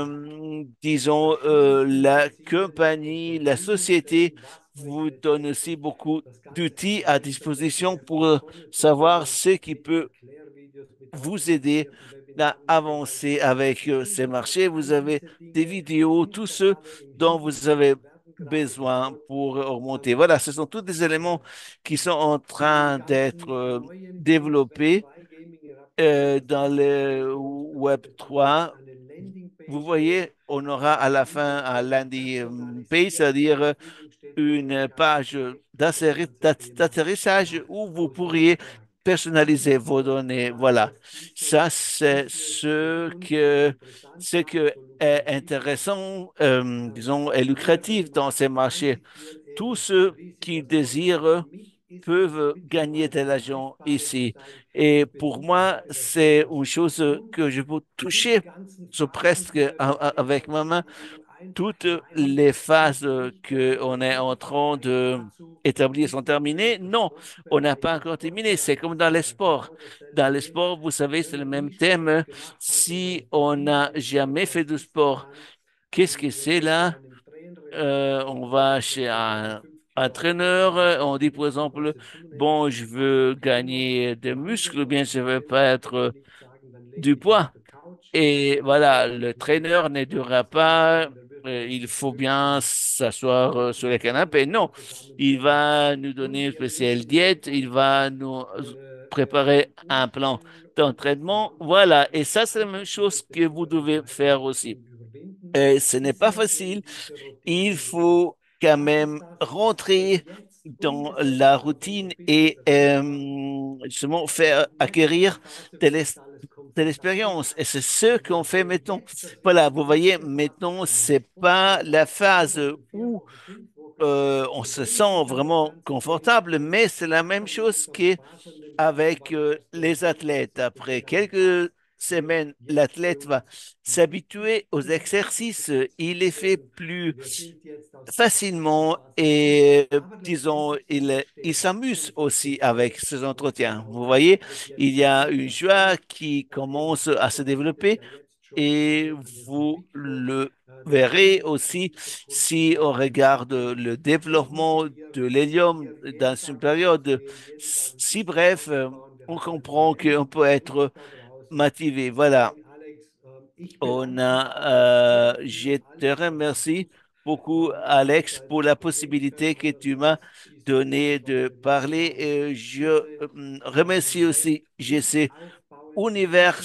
disons, la compagnie, la société vous donne aussi beaucoup d'outils à disposition pour savoir ce qui peut vous aider à avancer avec ces marchés. Vous avez des vidéos, tout ce dont vous avez besoin pour augmenter. Voilà, ce sont tous des éléments qui sont en train d'être développés dans le Web 3. Vous voyez, on aura à la fin un landing page, c'est-à-dire une page d'atterrissage où vous pourriez personnaliser vos données. Voilà. Ça, c'est ce que est intéressant, disons, et lucratif dans ces marchés. Tous ceux qui désirent peuvent gagner de l'argent ici. Et pour moi, c'est une chose que je peux toucher presque avec ma main toutes les phases qu'on est en train de établir sont terminées. Non, on n'a pas encore terminé. C'est comme dans les sports. Dans les sports, vous savez, c'est le même thème. Si on n'a jamais fait de sport, qu'est-ce que c'est là? On va chez un entraîneur, on dit par exemple, bon, je veux gagner des muscles, ou bien je veux perdre du poids. Et voilà, le traîneur ne durera pas. Il faut bien s'asseoir sur le canapé. Non, il va nous donner une spéciale diète. Il va nous préparer un plan d'entraînement. Voilà. Et ça, c'est la même chose que vous devez faire aussi. Et ce n'est pas facile. Il faut quand même rentrer dans la routine et justement faire acquérir de de l'expérience. Et c'est ce qu'on fait maintenant. Voilà, vous voyez, maintenant, c'est pas la phase où on se sent vraiment confortable, mais c'est la même chose qu'avec les athlètes. Après quelques semaines, l'athlète va s'habituer aux exercices. Il les fait plus facilement et, disons, il s'amuse aussi avec ces entretiens. Vous voyez, il y a une joie qui commence à se développer et vous le verrez aussi si on regarde le développement de l'hélium dans une période si brève, on comprend qu'on peut être motivé. Voilà. Je te remercie beaucoup, Alex, pour la possibilité que tu m'as donnée de parler. Et je remercie aussi JC Univers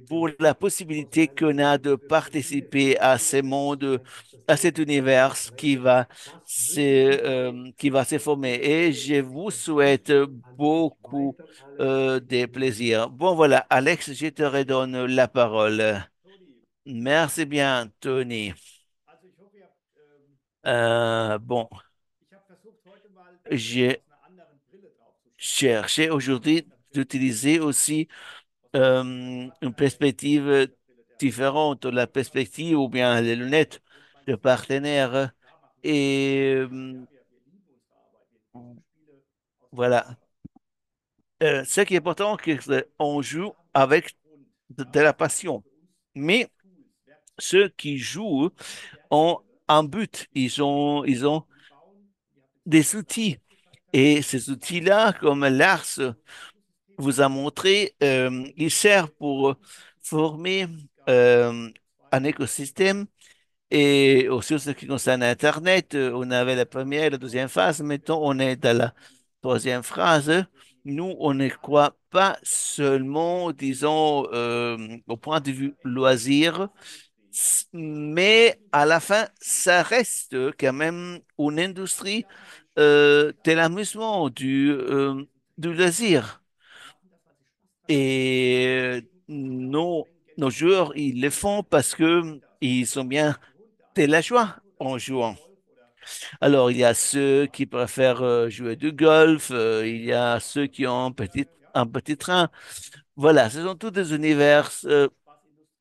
pour la possibilité qu'on a de participer à ce monde, à cet univers qui va se former. Et je vous souhaite beaucoup de plaisir. Bon, voilà, Alex, je te redonne la parole. Merci bien, Tony. Bon, j'ai cherché aujourd'hui d'utiliser aussi une perspective différente, la perspective ou bien les lunettes de partenaire. Et voilà. Ce qui est important, c'est qu'on joue avec de la passion. Mais ceux qui jouent ont un but, ils ont des outils. Et ces outils-là, comme Lars vous a montré, ils servent pour former euh, un écosystème. Et aussi, en ce qui concerne Internet, on avait la première et la deuxième phase. Maintenant, on est dans la troisième phase. Nous, on ne croit pas seulement, disons, au point de vue loisir, mais à la fin, ça reste quand même une industrie de l'amusement, du loisir. Et nos joueurs, ils le font parce que ils sont bien de la joie en jouant. Alors, il y a ceux qui préfèrent jouer du golf, il y a ceux qui ont un petit train. Voilà, ce sont tous des univers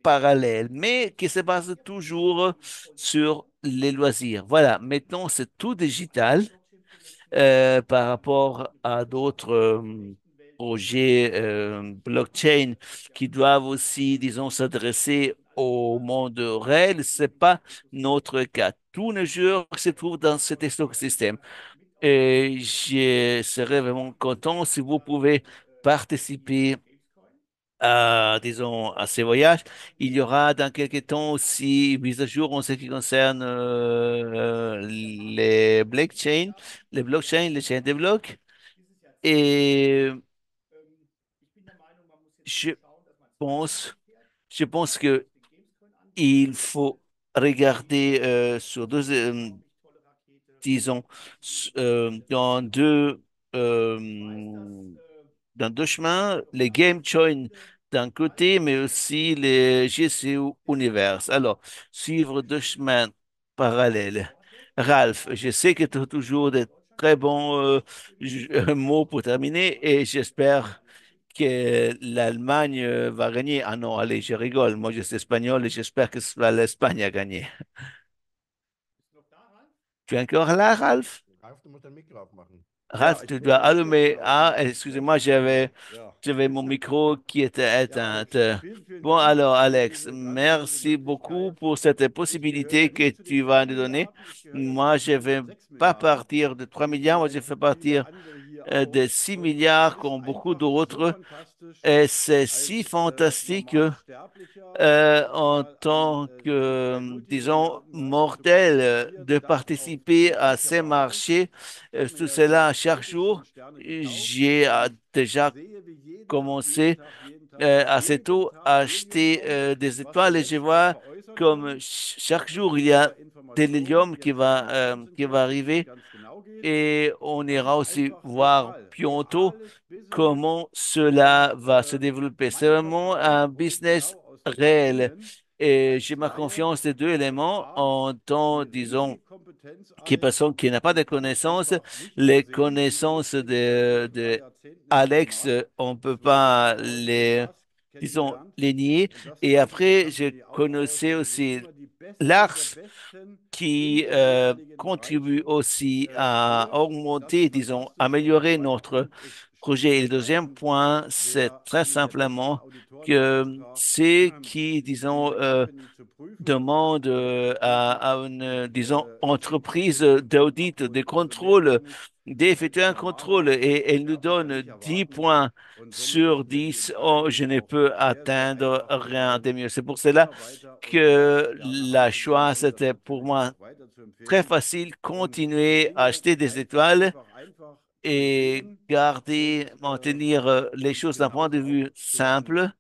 parallèles, mais qui se basent toujours sur les loisirs. Voilà, maintenant, c'est tout digital par rapport à d'autres projets blockchain qui doivent aussi, disons, s'adresser au monde réel. C'est pas notre cas. Tous nos joueurs se trouvent dans cet écosystème. Et je serais vraiment content si vous pouvez participer à, disons, à ces voyages. Il y aura dans quelques temps aussi une mise à jour en ce qui concerne les blockchains, les chaînes de blocs. Et je pense, je pense que il faut regarder sur deux, disons, euh, dans deux chemins, les game join d'un côté, mais aussi les GCU Universe. Alors, suivre deux chemins parallèles. Ralph, je sais que tu as toujours des très bons mots pour terminer et j'espère que l'Allemagne va gagner. Ah non, allez, je rigole. Moi, je suis espagnol et j'espère que ce sera l'Espagne à gagner. Tu es encore là, Ralph? Ralf, du musst dein Mikro aufmachen. Ja, Ralph, tu dois ich bin allumer. wieder auf. Ah, Entschuldigung. excusez-moi, Ja. j'avais mon micro qui était Ja, éteint. Alex, vielen Bon, Dank alors, für Alex, diese ganz tolle merci beaucoup Möglichkeit. pour cette Ich gehöre possibilité que nicht zu den tu 3 vas nous donner. Milliarden, ich gehöre zu Moi, den je ne vais 1,6 pas Milliarden. partir de 3 Ich milliards, kenne moi, je ganz fais viele partir andere hier de auch. 6 Und es milliards, ist comme beaucoup einfach so d'autres. fantastisch, Et c'est si als fantastique normaler Sterblicher en mal an tant que, solchen disons, Multimilliardenmarkt zu mortel, partizipieren, de das auch participer à ces glücklicherweise marchés. hat mir Tout ja schon cela die chaque politischen jour. Sterne getauft J'ai und déjà sehe, wie commencé jeden Tag, assez tôt à Helium acheter kommt, des was wir étoiles et je jetzt auch vois veräußern comme können. chaque Das jour il y ist a zwar de Information, l'hélium die jetzt noch nicht qui va hundertprozentig und arriver ganz genau geht, et on ira aber aussi einfach voir egal. bientôt Reales Business comment cela und va se développer. C'est mein vraiment Vertrauen un und business genau aus diesen réel. Gründen Et j'ai als ma Laie confiance des deux und éléments A, en tant, eine disons, riesige Kompetenz, qui Alex, personne qui n'a pas de kann man connaissances, einfach nicht les übersehen, wie du connaissances bist jetzt seit 3 de Jahrzehnten in diesem Alex, Markt. on peut Du hast pas Leute aus dem les, Glas disons, kennengelernt les nier. und das Et zeichnet die après, je Company auch aus, connaissais dass sie aussi immer die Besten der Lars Besten in qui den jeweiligen contribue Bereichen aussi à holt. Und das augmenter, ist disons, fantastisch und so améliorer weiter. notre Und es projet. Et spricht le deuxième laufend, point, c'est wer très eine der besten simplement Auditoren que etc. ceux qui, disons, diese Company zu prüfen. Und das demande à wirklich une, disons, entreprise exzellent d'audit, de abholt. Die contrôle, bewerten mich d'effectuer als un contrôle normaler et elle nous Sterblicher donne nicht 10 erwarten kann. points Und somit sur ist mir die 10, oh, je Entscheidung ne auch peux sehr, sehr atteindre einfach rien de gefallen, mieux. C'est pour cela immer weiter und mehr que Sterne la choix, einzusammeln, das c'était pour natürlich moi auch weiter zu très empfehlen. facile, Und die continuer à Dinge acheter des étoiles einfach zu et sehen garder, und, maintenir les choses d'un point de genauso auch vue zu handeln. simple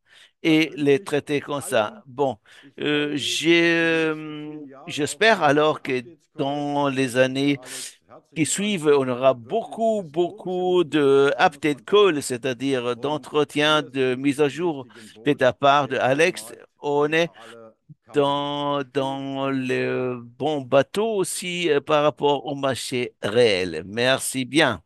Das et wünsche les ich traiter uns comme ça. allen. Bon, Ich freue mich auf die nächsten vielen Jahre, auf die j'espère nächsten alors que Updates calls. dans les Lieber années Alex, qui herzlichen Dank suivent, für on aura diese wirklich beaucoup, historische beaucoup Möglichkeit, de das muss update man calls, sagen. c'est-à-dire Und d'entretien wir de sind mise à im jour richtigen de Boot. ta part de Der Alex. Börsenmarkt On est über alle Kamern. dans Vielen Dank. le bon bateau aussi par rapport au marché réel. Merci bien.